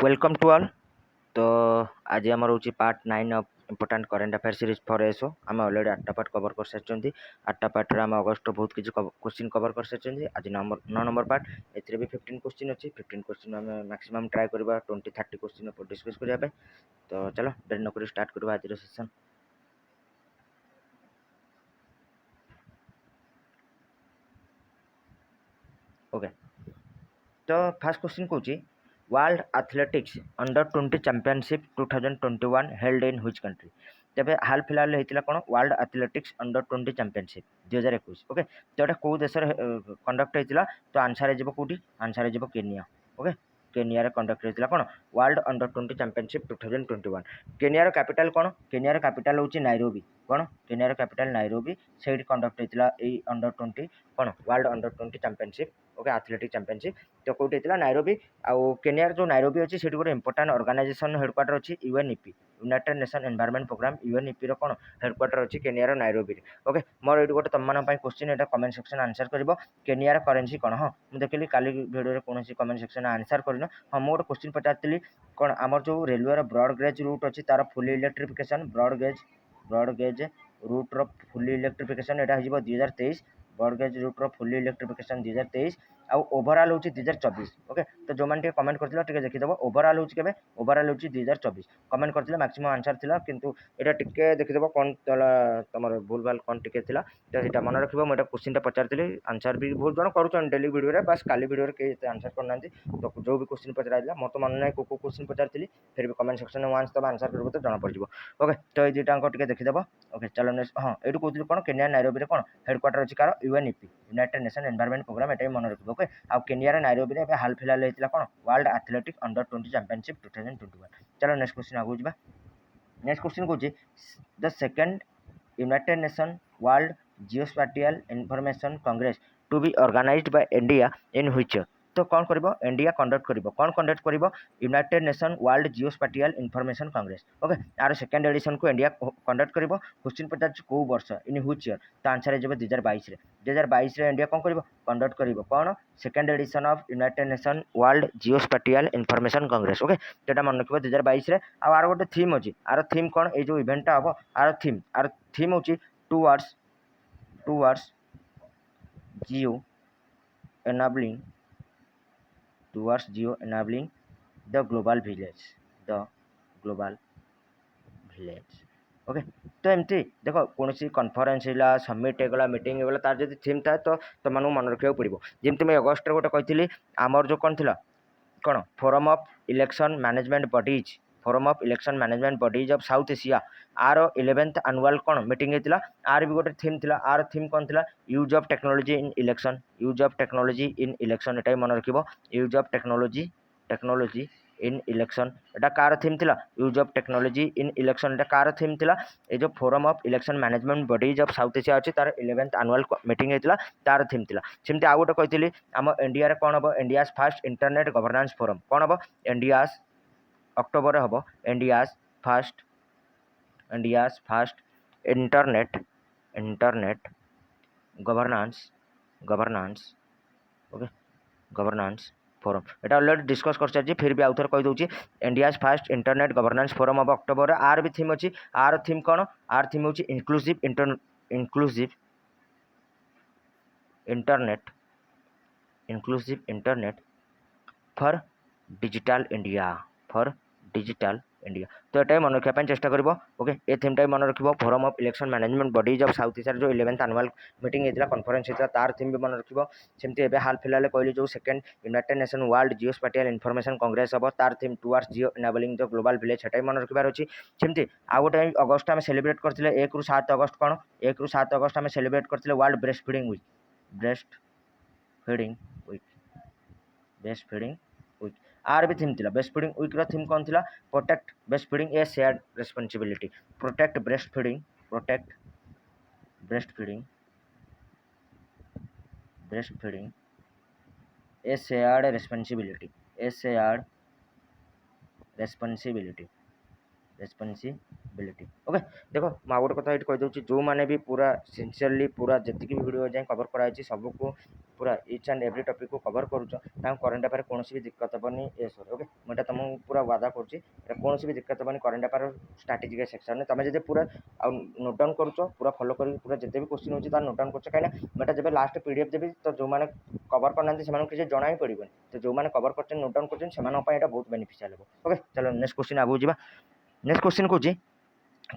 Welcome to all. तो आज आम रोचे part 9 of important current affair series for SO. आम ऑलरेडी 8टा पार्ट कवर कर सारी। 8टा पार्ट आम अगस्ट बहुत किसी क्वेश्चन कवर कर सारी। आज 9 नंबर पार्ट ए भी 15 क्वेश्चन अच्छी। 15 क्वेश्चन आम मैक्सिमम ट्राए करवा 20-30 क्वेश्चन डिस्कस करने। तो चलो देरी नक स्टार्ट करवा आज सेशन। ओके, तो फास्ट क्वेश्चन कौन world athletics under 20 championship 2021 held in which country. तेज हाल फिलहाल होता कौन world athletics under 20 championship 2021। Okay, तो ये कौ देश कंडक्ट होता। तो आंसर हो कौटी, आंसर हो केनिया। ओके, केनिया कंडक्ट होता कौन world under 20 championship 2021। Kenya capital कौन, केनिया कैपिटल हूँ नाइरोबी। कौन, केनिया कैपिटल नाइरोबी। से कंडक्ट होता अंडर 20 कौन world under 20 championship. Okay, athletic championship तो कौटी होता नाइरोबी। आउ केनियार जो नाइरोबी अच्छी से गोटे इंपोर्टाट ऑर्गेनाइजेशन हेडक्वार्टर अच्छी UNEP, United Nation environment programme. UNEP रो कौन हेडक्वार्टर अच्छी केनियार नाइरोबी। ओके, मोर ये गोटे तुम मान क्वेश्चन एटा कमेंट सेक्शन आंसर कर केनियार करेन्सी कौन। हाँ, मुझे देखिली काली भिडियो कौन कमेंट सेक्शन आंसर कर। हाँ, मुझे गोटे क्वेश्चन पचारि कौन आमर जो रेलवे ब्रॉड गेज रूट अच्छी तार fully electrification broad gauge route fully electrification यहाँ हो 2023। Broad gauge route fully electrification 2023 आउ ओभरऑल होची 2024। ओके, तो जो मैंने कमेंट करथिलो टिके देखिदब ओभरऑल होची केबे ओभरऑल होची 2024 कमेंट करथिलो मैक्सिमम आंसर थिला। किंतु एटा टिके देखिदब कोन तला तमर भूल भाल कोन टिके थिला। तो सेटा मन रखिबो। म एटा क्वेश्चन टा पचारथिली आंसर भी बहुत जण करूछन डेली वीडियो रे, बस काली वीडियो रे के आंसर करनांती। तो जो भी क्वेश्चन पचाराइला मोर तो मन नै को क्वेश्चन पचारथिली, फिर भी कमेंट सेक्शन में वांस तब आंसर करबो तो जाना पड़ जिवो। ओके, तो ए दुटा अंक टिके देखिदब। ओके, चलो नेक्स्ट। हां, एटु कहथिली कोन केनिया नाइरोबी रे कोन हेडक्वार्टर अछि कार UNEP, United Nation environment Programme. एटा मन रखिबो। ओके, आ केनिया नाइरोबी रे हाल फिलहाल होता कौन वर्ल्ड एथलेटिक अंडर 20 चैंपियनशिप 2021। चलो नेक्स्ट क्वेश्चन आगू जा। नेक्स्ट क्वेश्चन कौन the second United Nation world geospatial information congress to be organised by India in which. तो कौन कर इंडिया कंडक्ट कर कौन कंडक्ट कर United Nation world geospatial information congress. Okay, यार सेकेंड एडिशन को इंडिया कंडक्ट कर। क्वेश्चन पचार कौ वर्ष इन व्हिच ईयर। तो आंसर हो 2022 रे। 2022 रे इंडिया कौन कर कंडक्ट कर कौन second edition of United Nation world geospatial information congress. Okay, तो मन रखिए 2022 रे। आर गोटे थीम अच्छी, आर थीम कौन ये जो इवेंटा हम आर थीम हूँ towards Jio enabling the global village. Okay, तो एमती देख कौन कन्फरेन्स है समिट होगा मीटिंग होगा तार जब थीम था तो तुम मन रखा पड़ो। जमी मुझे अगस्ट गोटे कही आमर जो कौन थी कौन forum of election management bodies, forum of election management bodies of South Asia आर 11th एनुअल कौन मीटिंग होता। आर भी गोटे थीम था। आर थीम कौन थी use of technology in election, use of technology in election. एटा मन रखिबो use of technology in election. एटा कार थीम थिला use of technology in election. एटा कार थीम थिला ए जो forum of election management bodies of South Asia अच्छी तार 11th एनुअल मीटिंग होता तार थीम थिला। सेमती आ गोटे कही आम इंडिया रे कौन हम India fast internet governance forum कौन हम इंडिया अक्टोबर हम India fast internet governance. Okay, governance forum एटा ऑलरेडी डिस्कस कर सारी। फिर भी आउ थे कही दूसरी India fast internet governance forum of October. आर भी थीम अच्छी। आर थीम कौन, आर थीम हूँ inclusive internet for digital India तो ये मन रखापी चेष्टा कर। ओके, ये थीम टाइम मन रख forum of election management bodies of South Asia जो 11th एनुअल मीटिंग होता कन्फरेन्स होता तार थीम भी मन रख। सेमती एवं हाल फिलहाल कहली जो second United Nation world geospatial information congress हम तार theme towards geo enabling the global village सेटा मन रखार अच्छी। सेमती आउ गोटे अगस्ट आम सेलिब्रेट करते 1 ରୁ 7 अगस्त कौन 1 ରୁ 7 अगस्त आम सेलिब्रेट करते वर्ल्ड ब्रेस्ट फीडिंग वीक। आर भी थीम थिला ब्रेस्ट फीडिंग वीक रो थीम कौन थिला protect breast feeding a shared responsibility. Protect breast feeding a shared responsibility responsibility. Okay देखो मैं गोटे कथा ये कहीदे जो मैंने भी पूरा सिंसियरली पूरा जी वीडियो जाए कवर कराई सबको पूरा इच एंड एव्री टॉपिक को कवर करुच करेन्ट अफेयर कौन भी दिक्कत हेनी ए सॉरी ओके मुझे तुमको पूरा वादा करुँच कौन भी दिक्कत हेनी करेन्ट अफेयर स्ट्राटेजिक सेक्शन में तुम जब पूरा नोट डाउन करुच पूरा फॉलो कर पूरा जिते भी क्वेश्चन होता नोट डाउन कर कहीं मैं जब लास्ट पीडीएफ देवी तो जो मैंने कवर करना से किसी जना ही पड़े तो जो मैंने कवर कर नोट डाउन कर बहुत बेनिफिशियल हो। ओके चलो नेक्स्ट क्वेश्चन आगू जा। नेक्स्ट क्वेश्चन कौन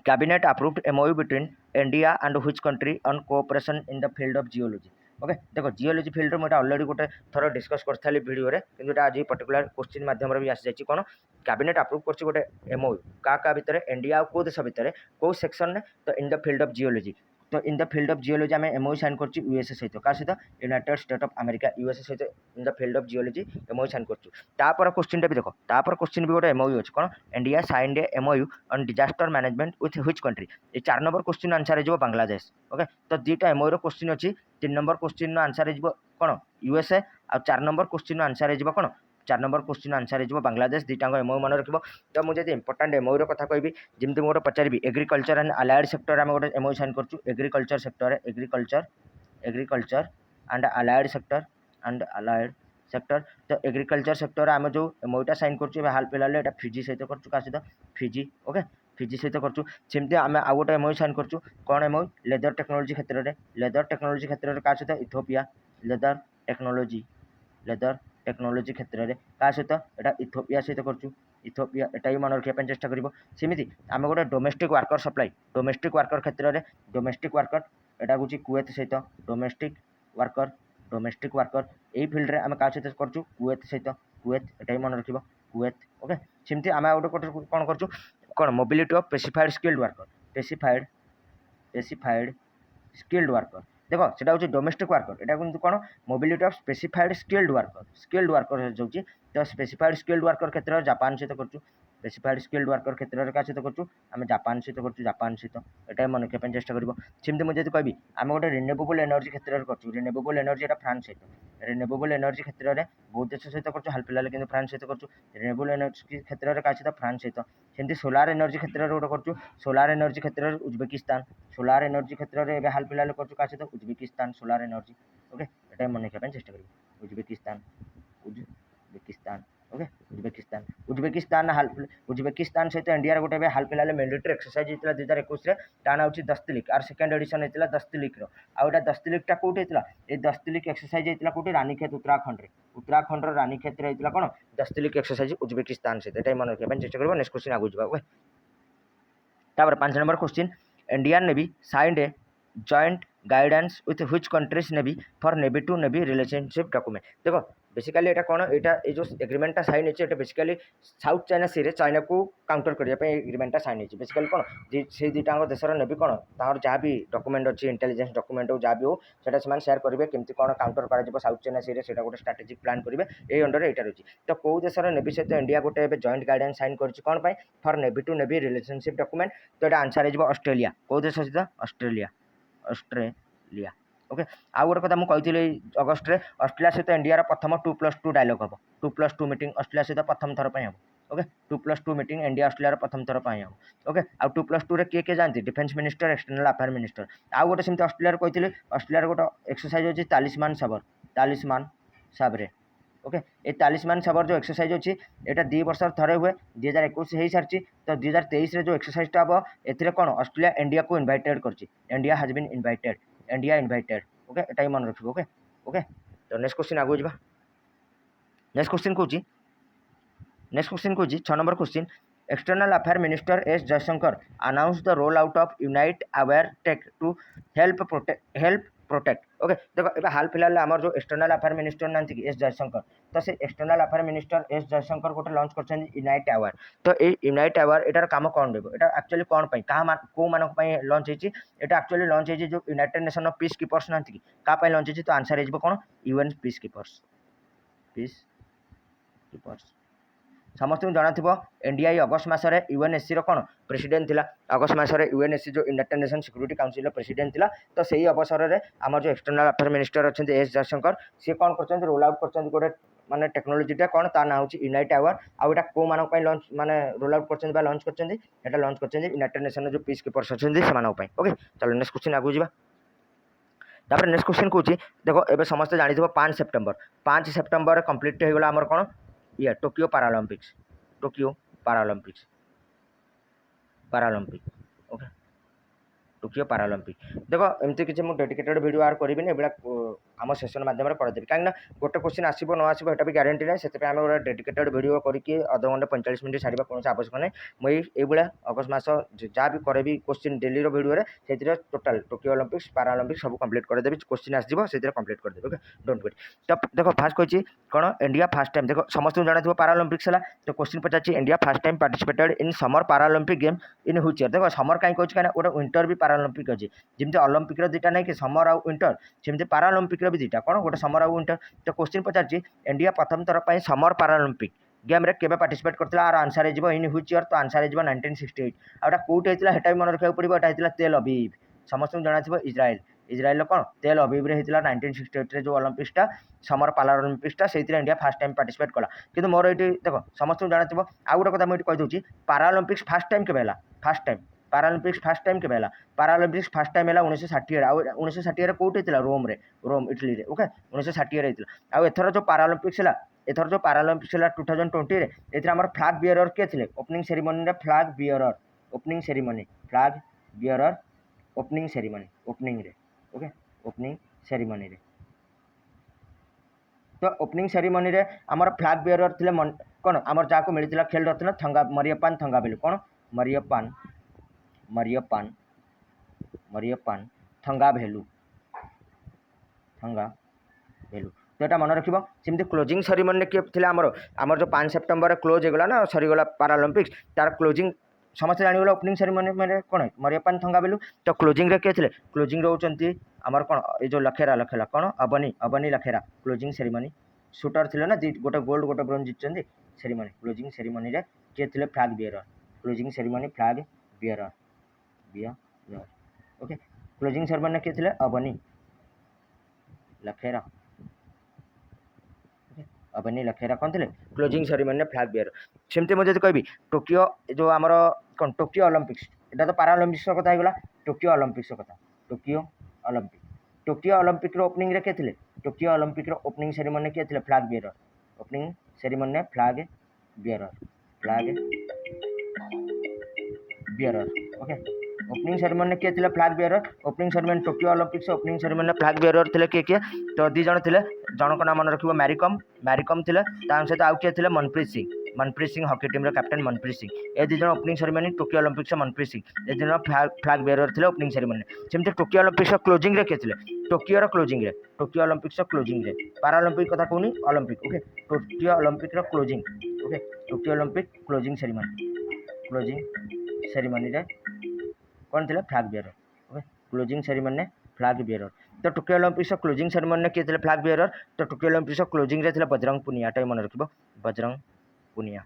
cabinet approved MOU between India and which country on cooperation in the field of geology. Okay देखो जियोलॉजी फील्ड मुझे ऑलरेडी गोटे थर डिस्कस करी भिडियो कि आज पर्टिकुलर क्वेश्चन मध्यम भी आसी जाइए कौन कैबिनेट अप्रूव कर गोटे एमओयू क्या भितर इंडिया और कौ देश भितर कौ सेक्शन तो in the field of geology तो in the field of geology आम एमओयू साइन कर यूएसए सहित क्या सहित United State of America USA सहित in the field of geology MoU sign कर क्वेश्चन भी देखो तापर क्वेश्चन भी गोटे एमओयू अच्छे कौन India signed a MoU on disaster management with which country ये 4 नंबर क्वेश्चन आंसर हो बांग्लादेश। ओके तो दुईटा एमओयू क्वेश्चन अच्छी 3 नंबर क्वेश्चन आंसर हो कौन यूएसए आ 4 नंबर क्वेश्चन आंसर हो कौन 4 नंबर क्वेश्चन आंसर हो बांग्लादेश दुईटा एमओयू मन रखिब। तो मुझे इंपोर्टाट एमओयू कथा कहि जमी मुझे पचारि एग्रीकल्चर एंड अलाइड सेक्टर आम गोटे एमओयू साइन कर agriculture sector agriculture and allied sector तो एग्रीकल्चर सेक्टर आम जो एमओयूटा साइन कर हाल फिलहाल यहाँ फिजी सहित कर फिजी। ओके फिजी सहित करमती आम आउ गोटे एमओयू साइन कर कौन एमओयू लेदर टेक्नोलोजी क्षेत्र में क्या सहित इथोपिया लेदर टेक्नोलोजी क्षेत्र में क्या सहित यहाँ इथोपिया सहित कर इथोपिया एटा भी मन रखापी चेष्टा करमती आम गोटे domestic worker supply domestic worker क्षेत्र में डोमेस्टिक वर्कर यहाँ हूँ कुवैत सहित डोमेस्टिक वर्कर यही फिल्ड में आम क्या सहित कर कुवैत सहित कुवैत एटा भी मन रख कुवैत। ओके सेमती आम गोटे कौन कर कौन mobility of specified skilled worker देखो सेटा हूँ डोमेस्टिक वर्कर यहाँ किंतु कौन mobility of specified skilled worker जो तो स्पेसिफाइड स्किल्ड वर्कर क्षेत्र में जापान सहित कर स्पेसिफाइड स्किल्ड वर्कर क्षेत्र में क्या सहित कर जापान सहित यहाँ मन रखापी चेष्टा करमती मुझे कहि आम गोटे रिन्यूएबल एनर्जी क्षेत्र में कर रिन्यूएबल एनर्जी फ्रांस सहित रिन्यूएबल एनर्जी क्षेत्र में बहुत देश सहित कर हाल फिलहाल कि फ्रांस सहित कर रिन्यूएबल एनर्जी क्षेत्र में क्या सहित फ्रांस सहित सेमती सोलार एनर्जी क्षेत्र में गोटे कर सोलार एनर्जी क्षेत्र में उज्बेकिस्तान सोलार एनर्जी क्षेत्र में हाल फिलहाल कर क्या सहित उज्बेकिस्तान सोलार एनर्जी। ओके यहाँ मन रखापी चेष्टा कर उज्बेकिस्तान ओके उज्बेकिस्तान सहित इंडिया गोटे हाल फिलहाल मिलिटरी एक्सरसाइज होता 2021 ता ना दस्तलिक आर सेकेंड एडिशन होता दस्तलिक आउटा दस्तलिकटा कौट होता ये दस्तलिक एक्सरसाइज होता कौट रानीखेत उत्तराखंड रानीखेत होता कौन दस्तलिक एक्सरसाइज उज्बेकिस्तान सहित यहाँ मन रखापी चेष्टा कर। नेक्स्ट क्वेश्चन आगू जा। Okay 5 number question Indian Navy signed a joint guidance with which countries navy for navy to navy relationship document देखो बेसिकली यहाँ कौन यहाँ जो एग्रीमेंटा साइन होती है बेसिकली साउथ चाइना सी रे चाइना को काउंटर करने एग्रीमेंटा साइन होती बेसिकली कौन से दुईटा देशर नेवी कौन तार जहाँ भी डॉक्यूमेंट अच्छी इंटेलिजेंस डॉक्यूमेंट हो जहाँ भी हो से शेयर करेंगे केमती कौन काउंटर कर साउथ चाइना सी रे से गोटे स्ट्राटेजिक प्लान करेंगे ये अंडर यहाँ रही तो कौ देशर नेवी सहित इंडिया गोटे जॉइंट गाइडेंस साइन कर कौन for navy to navy relationship document तो यहाँ आंसर हो ऑस्ट्रेलिया कौ देश सहित ऑस्ट्रेलिया। ओके आउ गोटे कथा मुझे अगस्ट में ऑस्ट्रेलिया सहित इंडिया प्रथम 2+2 डायलॉग हम 2+2 मीटिंग ऑस्ट्रेलिया सहित प्रथम थर हम। ओके 2+2 मीटिंग इंडिया ऑस्ट्रेलिया प्रथम थर हम। ओके आउ 2+2 रे किए जाती defence minister external affair minister आउ गोटे सेमती ऑस्ट्रेलिया कही ऑस्ट्रेलिया गोटे एक्सरसाइज अच्छी तालिस्मान साबरे। ओके ये तालिस्मान साबर जो एक्सरसाइज अच्छी यहाँ 2 वर्ष थे हुए 2021 हो सारी तो 2023 जो एक्सरसाइजटा हम ए कौन ऑस्ट्रेलिया इंडिया को इनवाइटेड कर India has been invited India invited. Okay ये मन रखिए। ओके ओके तो नेक्स्ट क्वेश्चन आगू जा। नेक्स्ट क्वेश्चन कौन 6 number question external affair minister S Jaishankar announce the roll out of unite aware tech to help protect. Okay देखो ये हाल फिलहाल आमर जो एक्सटर्नल अफेयर मिनिस्टर ना कि एस जयशंकर तो से external affair minister S Jaishankar गोटे लॉन्च कर यूनाइट अवेयर तो ये यूनाइट अवेयर एटार काम कौन रही है एक्चुअली कौन कौ मान लॉन्च होती है एक्चुअली लॉन्च होती जो United nation of peace keepers ना कि क्या लॉन्च होती तो आंसर हो कौन यूएन पीस कीपर्स समस्त जना थी एनडीआई अगस्ट मसरे यूएनएससी कौन प्रेसिडेंट थिला अगस्ट मसरे यूएनएससी जो United nation security council president थिला तो सही अवसर में आम जो एक्सटर्नल अफेयर मिनिस्टर अच्छा एस जयशंकर सी कौन कर रोल आउट कर गोटे माने टेक्नोलोजीटा कौन ता ना होची यूनाइट टावर आ एटा को मानक पई लॉन्च माने रोल आउट करछन बा लॉन्च करछन एटा लॉन्च करछन यूनाइटेड नेशन जो पीस कीपर्स अछन से मानक पई ओके चलो नेक्स्ट क्वेश्चन आगु जीवा तापर नेक्स्ट क्वेश्चन कहूँ देखो एबे समस्त जानी 5 सेप्टेम्बर कंप्लीट हो गला हमर कोन ये Tokyo Paralympics okay Tokyo Paralympic देखो एमती किसी मुझे डेडिकेटेड वीडियो आर करी आम सेसन मध्यम करदेवी कहीं गोटे क्वेश्चन आसो न आसो एटा भी गारंटी ना से आम गोटे डेडिकेटेड वीडियो करके अध घंटे 45 मिनट छाड़ा कौन आवश्यक ना मुझे ये अगस्ट मास जहाँ भी करेबी क्वेश्चन डेली वीडियो से टोटाल टोक्यो ओलंपिक्स पैरालंपिक्स सब कंप्लीट करदेवी क्वेश्चन आसो से कंप्लीट करदेवी ओके डोंट वेट तो देखो फास्ट कही कौन इंडिया फास्ट टाइम देखो समस्त जाना पैरालंपिक्स है तो question Pachar India fast time participated in summer Paralympic game in which year देखो समर कहीं कहे कहीं गोटे विंटर भी पैरालंपिक अच्छी जमी ओलंपिक दुटा नहीं कि समर आउ विंटर सेमती पैरालंपिक भी दुटा कौन गोटे समर आउ विंटर तो क्वेश्चन पचार इंडिया प्रथम थर पर समर पैरालंपिक गेम रे केबे पार्टिसिपेट करथिला आर आंसर हो इन व्हिच ईयर तो आंसर हो 1968 आउटा कोट होइतिला हेटा भी मन रखा पड़ो एटा होइतिला तेल अवीव समस्त जाना इज्राएल इज्राएल कौन तेल अवीव रे होइतिला 1968 रे जो ओलंपिक्सटा समर पैरालंपिक्सटा से इंडिया फास्ट टाइम पार्टिसिपेट कला किंतु मोर ये देखो समस्त जाना आउ गोटे कथा मुझे कहीदे पैरालंपिक्स फास्ट टाइम केबे fast time Paralympics fast time केबे पैरालंपिक्स फास्ट टाइम है 1960 आउ 1960 कोट होइतिला रोम इटली रे ओके 1960 रे होइतिला आउ एथर जो पैरालंपिक्स है एथर जो पैरालंपिक्स है 2020 रे एथर हमर फ्लैग बियरर के थिले ओपनिंग सेरेमनी रे flag bearer opening ceremony flag bearer opening ceremony opening रे ओके ओपनिंग सेरेमनी रे तो ओपनिंग सेरेमनी रे हमर फ्लैग बियरर थिले कोन हमर जाको मिलितिला खेल रत्न थंगा मरियप्पान थंगावेलु कोन मरियप्पान थंगावेलु तो ये मन रखिए सेमती क्लोजिंग सेरेमनी किए थे आमर जो 5 सेप्टेम्बर क्लोज होगा ना सरीगला पैरालंपिक्स तार क्लोजिंग समस्त जानीगला ओपनिंग सेरेमनी में कौन मरियप्पान थंगावेलु तो क्लोजिंग रे किए थे क्लोजिंग रोचंती आमर कौन ये जो लखेरा कौन Avani Lekhara closing ceremony shooter थे ना गोटे गोल्ड गोटे ब्रोंज जीतते सेरेमनी क्लोजिंग सेरेमनी रे किए थे flag bearer closing ceremony flag bearer okay closing ceremony किए थे अबनी लखेरा अबनी लखेरा कौन थे क्लोजिंग सेरेमनी फ्लैग बियर सेमती मुझे कहि टोकियो जो आमर कौन टोकियो ओलंपिक्स एटा तो पैरालंपिक्स कथा होगा टोकियो ओलंपिक्स कथा टोकियो ओलंपिक ओपनिंग रे किए थे टोकियो ओलंपिक ओपनिंग सेरेमनी किए थे flag bearer opening ceremony flag beer okay opening ceremony किए थे flag bearer opening ceremony Tokyo Olympics opening ceremony flag bearer थे किए तो दी जन थे जनक नाम मन रखिए मैरिकम थे सहित आउ किए थे Manpreet Singh hockey team captain Manpreet Singh ए दी जन opening ceremony Tokyo Olympics Manpreet Singh ए दिन फ्लैग बियर थे ओपनिंग सेरेमनी सेमती टोकियो ओलंपिक्स क्लोजिंग रे किए थे टोकियो ओलंपिक्स क्लोजिंग रे पैरालंपिक कथा कहूनी Olympic okay Tokyo Olympic closing okay Tokyo Olympic closing ceremony रे कौन थे flag beer okay closing ceremony flag bearer तो टोकियो ओलंपिक्स क्लोजिंग सेरेमनी किए थे फ्लैग बियर तो टोकियो ओलंपिक्स क्लोजिंग रे थे बजरंग पुनिया मन रखिए बजरंग पुनिया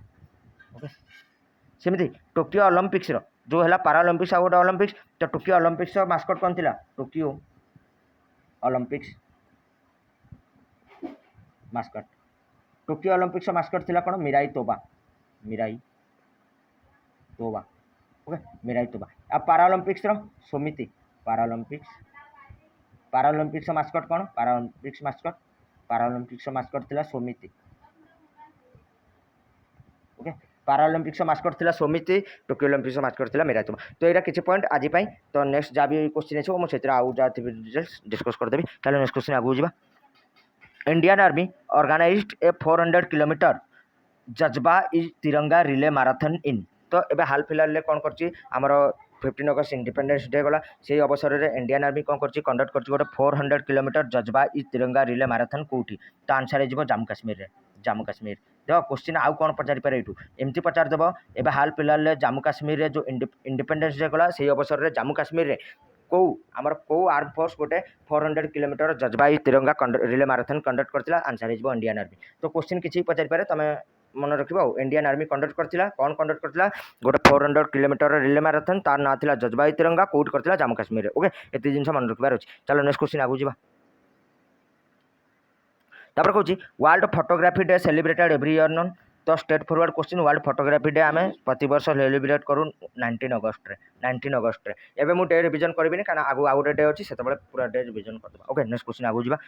ओके सेमती टोकियो ओलंपिक्स जो है पैरालंपिक्स आ गोटे ओलंपिक्स तो टोकियो ओलंपिक्स मास्कट कौन थी Tokyo Olympics mascot Tokyo Olympics mascot थी कौन मिराई तोबा ओके मिराई तोबा आ पैरालंपिक्स समिति पैरालंपिक्स मास्कट कौन पैरालंपिक्स मास्कट थी समिति ओके पैरालंपिक्स मास्कट थी समिति टोकियो ओलंपिक्स मास्कट थी मिराई तोबा तो यहाँ किसी पॉइंट आज तो नेक्स्ट जहाँ भी क्वेश्चन है मुझे आउ जहाँ डिटेल्स डिस्कस करदेवी चलो नेक्स्ट क्वेश्चन आगू जा इंडियन आर्मी ऑर्गेनाइज्ड ए 400 किलोमीटर जज्बा इज तिरंगा रिले मैराथन इन तो ये हाल फिलहाल कौन कर 15 अगस्त इंडिपेंडेंस डे गला से अवसर में इंडियन आर्मी कौन कर कंडक्ट कर गोटे 400 किलोमीटर जज्बा इज तिरंगा रिले मैराथन कौटी तो आंसर हो जम्मू काश्मीर देख क्वेश्चन आउ कौन पचारि पारे यू एमती पचार देव ए हाल फिलहाल जम्मू काश्मीर जो इंडिपेंडेंस डे गला से अवसर में जम्मू काश्मीर कौ आमर कौ आर्म फोर्स गोटे 400 किलोमीटर जज्बा इज तिरंगा रिले मैराथन कंडक्ट करथिला आंसर हो इंडियन आर्मी तो क्वेश्चन किसी पचारि पारे तुम मन रखिए इंडियन आर्मी कंडक्ट करथिला कौन कंडक्ट करथिला गोटे 400 किलोमीटर रिले मैराथन तार ना थिला जज्बा तिरंगा कौट करथिला जम्मू काश्मीर ओके एति जिनस मन रखिबार अछि चलो नेक्स्ट क्वेश्चन आगु जिबा तापर कहूँ world photography day celebrated every year नन तो straightforward question world photography day आम प्रति वर्ष सेलिब्रेट करूँ 19 अगस्ट एवं मुझे डे रिविजन करी क्या आगु आउ गोटे डे अच्छी से पूरा डे रिविजन करदेवा ओके नेक्स्ट क्वेश्चन आगू जा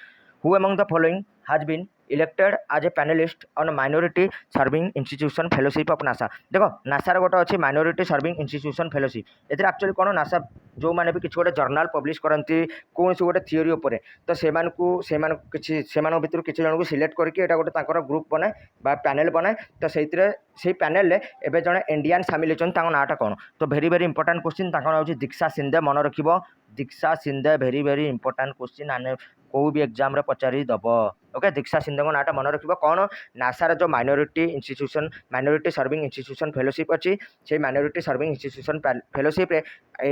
who among the following has been elected as a panelist on minority serving institution fellowship of NASA देखो नासार गोटे अच्छी माइनॉरिटी सर्विंग इंस्टीट्यूशन फेलोशिप एथेर एक्चुअली कौन नासा जो मैंने भी किसी गोटे जर्नाल पब्लिश करती कौन गोटे थियोरी उपर तो से भितर किसी जन को सिलेक्ट करके गोटे ग्रुप बनाए पैनल बनाए तो से पैनल एवं जड़े इंडियान सामिल होती नाटा कौन तो भेरी भेरी इंपोर्टाट क्वेश्चन नाम दीक्षा सिंधे मन रख दीक्षा सिंधे भेरी भेरी इंपोर्टाट क्वेश्चन आने कौ भी एग्जाम रे पचारि दब ओके दीक्षा सिंधे को नाटा मन रख कौन नासार जो माइनॉरिटी सर्विंग इंस्टीट्यूशन फेलोशिप अच्छी से माइनॉरिटी सर्विंग इंस्टीट्यूशन फेलोशिप रे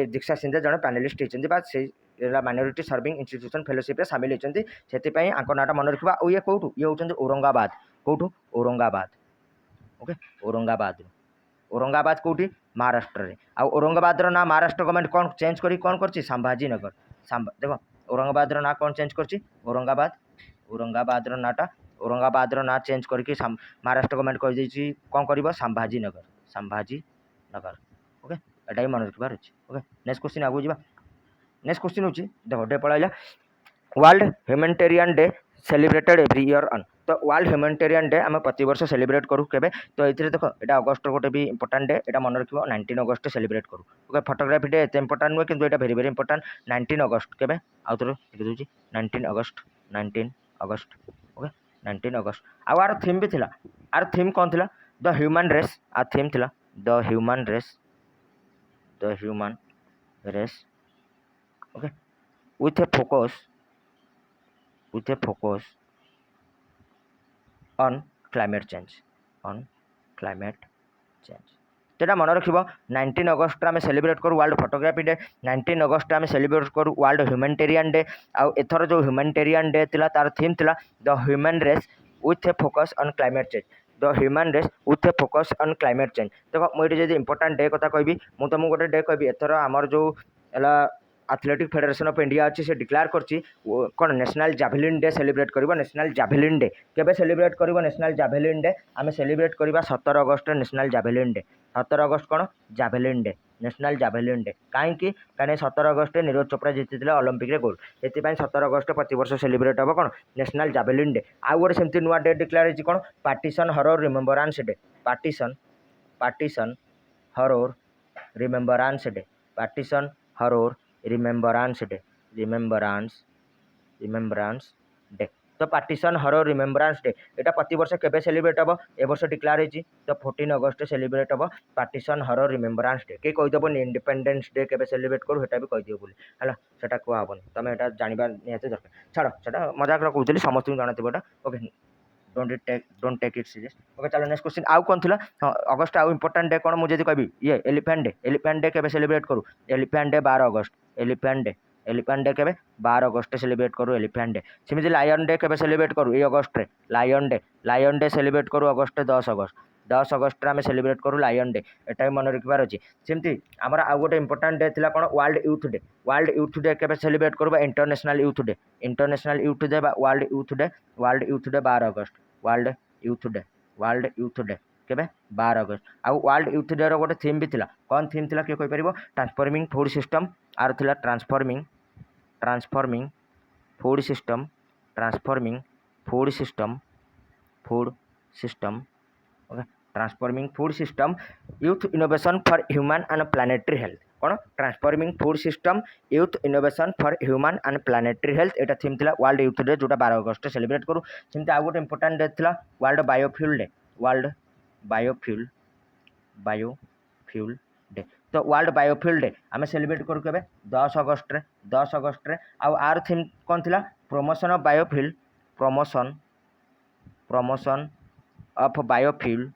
दीक्षा सिंधे जड़े पैनलिस्ट होती माइनॉरिटी सर्विंग इंस्टीट्यूशन फेलोशिप सामिल होती से नाटा मन रखा ये कौटू ये होती औरंगाबाद कौटू औरंगाबाद ओके औरंगाबाद कौटी महाराष्ट्र रे औरंगाबाद ना महाराष्ट्र गवर्नमेंट कौन चेंज करी कौन कर संभाजी नगर देखो औरंगाबाद ना कौन चेंज कर औरंगाबाद नाटा औरंगाबाद ना चेंज करके महाराष्ट्र गवर्नमेंट कही कौन कर संभाजी नगर ओके एटा ही मन रखबार अच्छे ओके नेक्स्ट क्वेश्चन आगू जा नेक्स्ट क्वेश्चन होची देखो डे पळाइला world humanitarian day celebrated every year on तो वर्ल्ड ह्यूमैनिटेरियन डे आम प्रति वर्ष सेलिब्रेट करूँ केबे तो ये देखो ये अगस्ट गोटे भी इंपोर्टाट डे यहाँ मन रखियो 19 अगस्त सेलिब्रेट करूँ ओके फोटोग्राफी डे एते इंपोर्टाट नुहे किंतु ये भेरी भेरी इंपोर्टाट 19 अगस्त केबे आउ थोड़े लिखि दूची 19 अगस्त ओके 19 अगस्त आर थीम भी थिला आर थीम कौन थिला द ह्यूमन रेस आर थीम थिला the human race okay with a focus on climate change तो मन रख 19 अगस्त आम सेलिब्रेट करूँ वर्ल्ड फोटोग्राफी डे 19 अगस्त आम सेलिब्रेट करूँ वर्ल्ड ह्यूमैनिटेरियन डे आउ एथर जो ह्यूमैनिटेरियन डे थिला तार थीम थिला the human race with a focus on climate change the human race with a focus on climate change देखो मुझे जब इंपोर्टाट डे कथा कहि मुझे तुमको गोटे डे कहि एथर आमर जो एथलेटिक फेडरेशन ऑफ इंडिया अच्छी से डिक्लेयर करछि कौन नेशनल जाभलिन डे सेलिब्रेट करिबो नेशनल जाभलिन डे केबे सेलिब्रेट करिबो नेशनल जाभलिन डे आमे सेलिब्रेट करिबा 17 अगस्त नेशनल जाभलिन डे 17 अगस्त कौन जाभलिन डे नेशनल जाभलिन डे कहीं 17 अगस्त नीरज चोपड़ा जीति ओलंपिक रे गोल्ड से 17 अगस्त प्रति वर्ष सेलिब्रेट हम कौन नेशनल जाभलिन डे आउ गोटे सेमती नुआ डे डिक्लेयर होती कौन partition horror remembrance day partition horror remembrance day partition horror remembrance day तो पार्टीशन हॉरर रिमेम्बरांस डे यहाँ प्रति वर्ष केबे सेलिब्रेट हम ए वर्ष डिक्लेयर होती तो 14 अगस्त सेलिब्रेट हम पार्टीशन हॉरर रिमेम्बरांस डे कई कहीदेवनी इंडिपेंडेंस डे केबे सेलिब्रेट करूँ है भी कहीदेव बोली है सेटा कहबनी तुम यहाँ जानवा निहती दरकार छाड़ से मजाक कहते समस्त जानते okay don't take it serious okay चलो नेक्स्ट क्वेश्चन आउ कौन थी अगस्ट आउ इंपोर्टाट डे कौन मुझे कहि ये एलिफेंट डे केबे सेलिब्रेट करूँ एलिफेंट डे 12 अगस्त एलिफेंट डे केबे 12 अगस्त सेलिब्रेट करूँ एलिफेंट डे सेमती लायन डे केबे सेलिब्रेट करूँ ये अगस्ट लायन डे सेलिब्रेट करूँ अगस्ट 10 अगस्त आम सेलिब्रेट करूँ लायन डे एटा मन रखबार अच्छी सेमती आमर आउ गोटे इंपोर्टाट डे थिला कौन वर्ल्ड यूथ डे केबे सेलिब्रेट करूँ international youth day world youth day 12 अगस्त वर्ल्ड यूथ डे केबे 12 अगस्त आउ वर्ल्ड यूथ डे रो गोटे थीम भी थिला कौन थीम थिला किए कहि परिबो ट्रांसफॉर्मिंग फूड सिस्टम आर थिला transforming food system okay transforming food system youth innovation for human and planetary health कौन transforming food system youth innovation for human and planetary health एटा थीम थिला वर्ल्ड यूथ डे जोटा 12 अगस्त celebrate करूँ सेमती आउ गोटे इंपोर्टाट डे थिला वर्ल्ड बायोफ्यूल डे तो वर्ल्ड बायोफ्यूल डे आम सेलिब्रेट करूँ के 10 अगस्त आउ आर थीम कौन थिला promotion of promotion of biofuel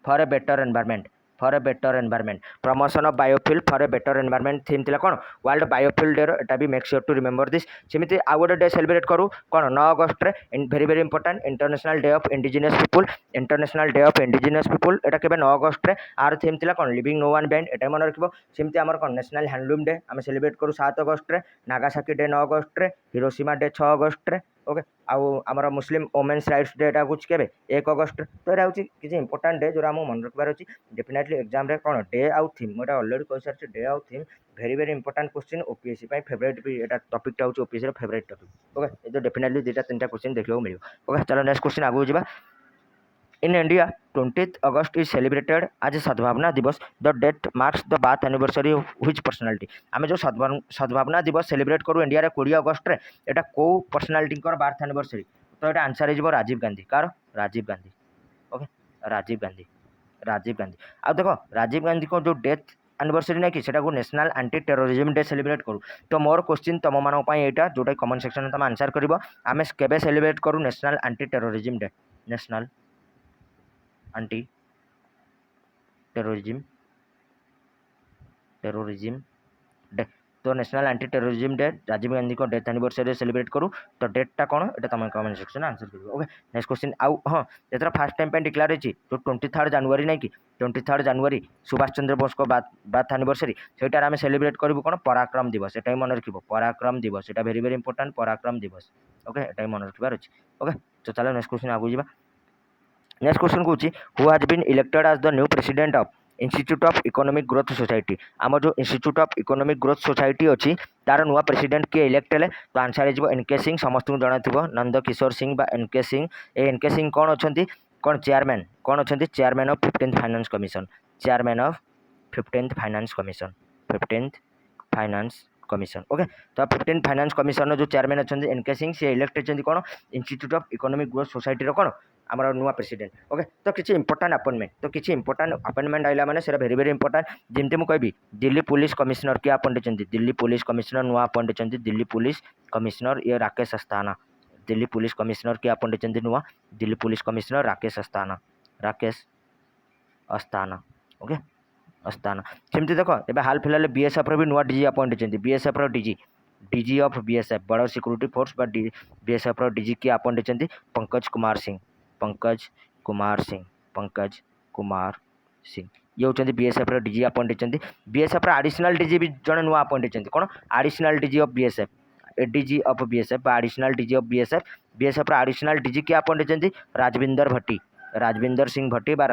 for a better environment for a better environment promotion of biofuel for a better environment theme थिला कोन वर्ल्ड बायोफ्यूल डे एटा भी make sure to remember this सेमिति आ गोटे डे सेलिब्रेट करू कोन 9 अगस्त रे very very important international day of indigenous people international day of indigenous people एटा केबे 9 अगस्त रे आर थीम थिला कोन लिविंग नो वन बिहाइंड एटा मन रखिबो सेमिति हमर कोन नेशनल हैंडलूम डे आमे सेलिब्रेट करू 7 अगस्त रे नागासाकी डे 9 अगस्त रे हिरोशिमा डे 6 अगस्त रे ओके आउ आमर मुस्लिम वोमेन्स राइट्स डे एटा कुछ केबे 1 अगस्त तो एटा होची किछि इंपोर्टेंट डे जोरा हम मन रखबार अछि डेफिनेटली एग्जाम रे कोन डे आउ थीम मोटा ऑलरेडी कहि सारछि डे आउ theme very very important question OPSC पाई फेवरेट भी एटा टॉपिक टा होची ओपीएससी रो फेवरेट टॉपिक ओके ए तो डेफिनेटली दुटा तीनटा क्वेश्चन देखियो मिलियो ओके चलो नेक्स्ट क्वेश्चन आगु जिबा In India, 20th August is celebrated as a Sadbhavna Divas. The date marks the birth anniversary of which personality? आमे जो सद्भावना दिवस सेलिब्रेट करू इंडिया रे 20 अगस्त रे एटा को पर्सनालिटी कर बर्थ एनिवर्सरी तो एटा आंसर हिजबो राजीव गांधी कार राजीव गांधी ओके राजीव गांधी आ देखो राजीव गांधी को जो डेथ एनिवर्सरी ना कि सेटा को national anti terrorism day celebrate करू तो मोर क्वेश्चन तम मानक पई एटा जोटा कमेंट सेक्शन में तम आंसर करबो आमे केबे सेलिब्रेट करू national anti terrorism day national anti terrorism day तो national anti terrorism day Rajiv Gandhi को डेथ एनिवर्सरी सेलिब्रेट करू तो डेटटा कोन एटा तुम कमेंट सेक्शन आंसर करिवो ओके नेक्स्ट क्वेश्चन आउ हां एतरा फर्स्ट टाइम पे डिक्लेयर होची तो 23 जनवरी नै कि 23 जनवरी सुभाष चंद्र बोस को बात एनिवर्सरी सेटार आमे सेलिब्रेट करबो कोन पराक्रम दिवस एटाई मन रखिबो पराक्रम दिवस एटा वेरी वेरी इंपोर्टेंट पराक्रम दिवस ओके एटाई मन रखिबार अछि ओके तो चलो नेक्स्ट क्वेश्चन आगु जिबा नेक्स्ट क्वेश्चन को who has been elected as the new president of institute of economic growth society आम जो institute of economic growth society अच्छी तार नुआ प्रेसिडेंट किए इलेक्ट है तो आंसर हो एनके सिंह समस्त जाना नंद किशोर सिंह बा एनके सिंह ए एनके सिंह कौन अच्छा कौन चेयरमैन कौन अच्छा chairman of 15th finance commission chairman of 15th finance commission 15th finance commission okay तो 15th फाइनेंस कमिशन जो चेयरमैन अच्छा एनके सिंह सी इलेक्ट होती कौन institute of economic growth society कौन आमर नुआ प्रेसिडेंट ओके तो किसी इंपोर्टेंट अपॉइंटमेंट तो किसी इंपोर्टेंट अपॉइंटमेंट आइला माने सेरा वेरी वेरी इंपोर्टेंट जेमते मु कहबी दिल्ली पुलिस कमिश्नर के अपॉइंट होती दिल्ली पुलिस कमिश्नर नुआ अपॉइंट होती दिल्ली पुलिस कमिश्नर ये राकेश अस्थाना दिल्ली पुलिस कमिश्नर के अपॉइंट होती नुआ Delhi police commissioner Rakesh Asthana okay Asthana सेमती देखो एबे हाल फिलहाल बीएसएफ रो भी नुआ डीजी अपॉइंट होती बीएसएफ रो DG of BSF border security force बा बीएसएफ रो डीजी के अपॉइंट होती पंकज कुमार सिंह ये होती बीएसएफ डीजी अपॉइंट होती बीएसएफ एडिशनल डीजी भी जड़े नुआ अपॉइंट होती कौन additional DG of BSF DG of BSF additional DG of BSF additional DG के अपॉइंट होती राजविंदर सिंह भट्टी बा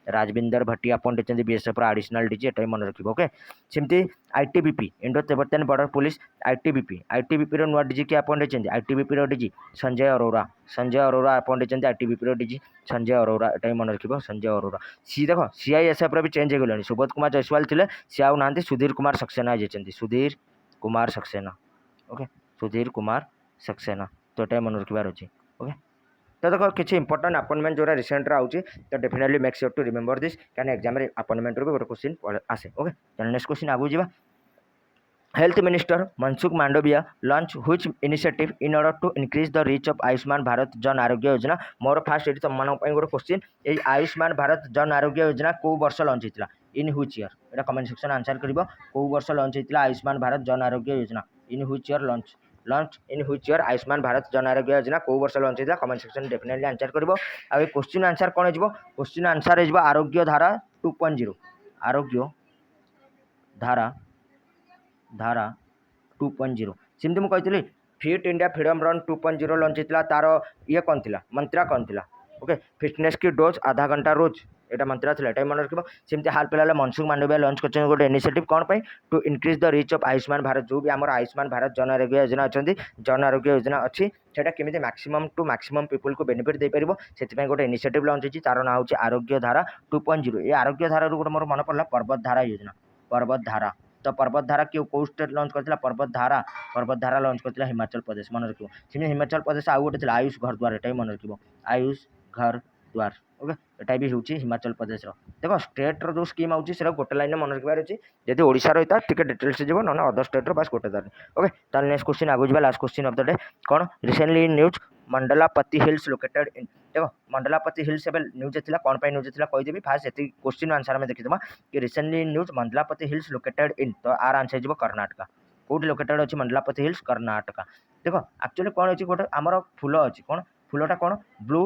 राजविंदर भट्टी अपॉइंट होती बीएसएफ एडिशनल डीजी एटा मन रखिबो ओके सेमती ITBP Indo Tibetan border police ITBP रो नुआ डीजी के अपॉइंट होती आईटीबीपी रो डीजी संजय अरोरा अपॉइंट होती आईटीबीपी रो डीजी संजय अरोरा एटा मन रखिबो संजय अरोरा सी देखो सीआईएसएफ रो भी चेंज हो गलानी सुबोध कुमार जयसवाल थिले सी आउ नांती सुधीर कुमार सक्सेना ओके सुधीर कुमार सक्सेना तो एटा मन रखिबार अछि ओके तो देखो किसी इंपोर्टेंट अपॉइंटमेंट जो रिसेंट आउची तो definitely make sure to remember this कैन एग्जाम रे अपॉइंटमेंट रो गोटे क्वेश्चन आसे ओके तो नेक्स्ट क्वेश्चन आगु जीवा health minister Mansukh Mandaviya launch which initiative in order to increase the reach of Ayushman Bharat Jan Arogya योजना मोर फास्ट एटी तुम मान गोटे क्वेश्चन ये आयुष्मान भारत जन आरोग्य योजना को वर्ष लॉन्च होता इन which year Etah comment section answer करिवो को वर्ष लॉन्च होता आयुष्मान भारत जन आरोग्य योजना इन which year launch in which year Ayushman Bharat Jan Arogya योजना को वर्ष लॉन्च होता कमेंट सेक्शन डेफिनेटली आंसर करिवो आ क्वेश्चन आंसर कोन हेजबो क्वेश्चन आंसर हेजबो आरोग्य धारा 2.0 आरोग्य धारा 2.0 सेमती मुझे कही fit India freedom run 2.0 launch होता तार ये कौन थी मंत्रा कौन थी ओके फिटनेस की डोज आधा घंटा रोज एटा मंत्रा थी एटा मन रखिबो सेमती हाल फिलहाल मनसुख मांडविया लॉन्च करछन गोटे इनिशिएटिव कौन पे to increase the reach of Ayushman Bharat जो भी आमर आयुष्मान भारत जन आरोग्य योजना अच्छी जन आरोग्य योजना अच्छी सेटा केमिति मैक्सिमम टू मैक्सिमम पीपल को बेनिफिट दे परिबो सेति गोटे इनिशिएटिव लॉन्च होची तार ना होची आरोग्य धारा 2.0 ये आरोग्य धारा रो गोटे मोर मन पड़ला पर्वत धारा योजना तो पर्वत धारा क्यों स्टेट लॉन्च करथिला पर्वत धारा लॉन्च करथिला हिमाचल प्रदेश मन रखिबो सिने हिमाचल प्रदेश आउ गोटे थिला आयुष घर द्वार एटाई मन रखिबो आयुष घर द्वार ओके एटाई भी होची हिमाचल प्रदेश रो देखो स्टेट रो जो स्कीम आउची सेरा गोटे लाइन मन रखिबार अछि जदि ओडिसा रहिता टिके डिटेल्स से जेबो न अदर स्टेट रो बस गोटे दार ओके ताल नेक्स्ट क्वेश्चन आगु जबा last question of the day कोन recently in news Mandalapati hills located in देख मंडलापति हिल्स एवं न्यूज थी कौन पर न्यूज थी कहीदेवी फास्ट ये क्वेश्चन आंसर आम देखीद कि recently news Mandalapati hills located in तो आर आंसर हो कर्णाटक कौट लोकेटेड अच्छी मंडलापति हिल्स कर्णाटक देख एक्चुअली कौन अच्छी गोटे आमर फूल अच्छी कौन फूलटा कौन ब्लू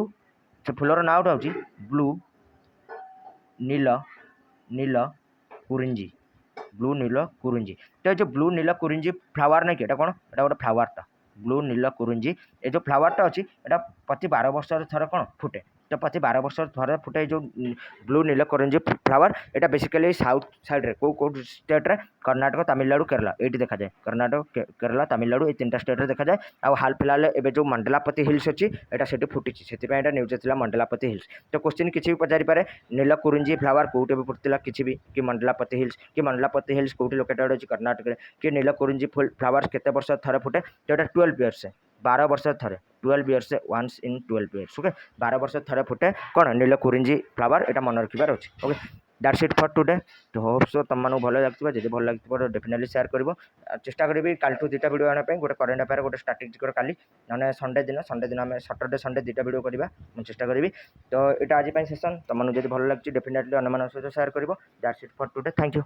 से फूलर ना गोटे हूँ ब्लू नील नील कुरिंजी ब्लू नील कुरिंजी तो ये जो ब्लू नील कुरिंजी फ्लावर नहीं कि एटा कौन एटा गोटे फ्लावरटा ब्लू नील कुरिंजी ये जो फ्लावरटा अच्छी एटा प्रति 12 वर्ष थर कौन फुटे तो प्रति 12 वर्ष थर फुटे जो ब्लू नील कुरिंजी फ्लावर एटा बेसिकली साउथ साइड रे को स्टेट रे कर्नाटक तमिलनाडु केरला ये देखा जाए कर्नाटक केरला तमिलनाडु ये 3टा स्टेट रे देखा जाए आ हाल फिलहाल एबे जो मंडलापति हिल्स अच्छी एटा सेठी फुटी से न्यूज थी मंडलापति हिल्स तो क्वेश्चन किसी भी पचारि पारे नील कुरिंजी फ्लावर कौटे भी फुटला किसी भी कि मंडलापति हिल्स कौटी लोकेटेड अच्छी कर्नाटक कि नील कुरिंजी फ्लावर्स केते वर्ष थरे फुटे तो ये 12 इयर्स से 12 वर्ष थरे 12 इयर्स से वंस इन 12 इयर्स ओके 12 वर्ष थरे फुटे कौन नील कुरिंजी फ्लावर एटा मन रखिबार अछि okay that's it for today तो होप सो तुम मानक भल लगे जब भल लगे डेफिनेटली शेयर कर चेष्टा करी कल टू 2टा वीडियो आने गोटे करेन्ट अफेयर गोटे स्ट्राटेजिक काली ना संडे दिन आम सैटरडे संडे 2टा वीडियो करवा मुझे चेष्टा करी तो यहाँ आज सेसन तुम जब भल लगे डेफिनेटली अन्य सहित शेयर कर that's it for today thank you.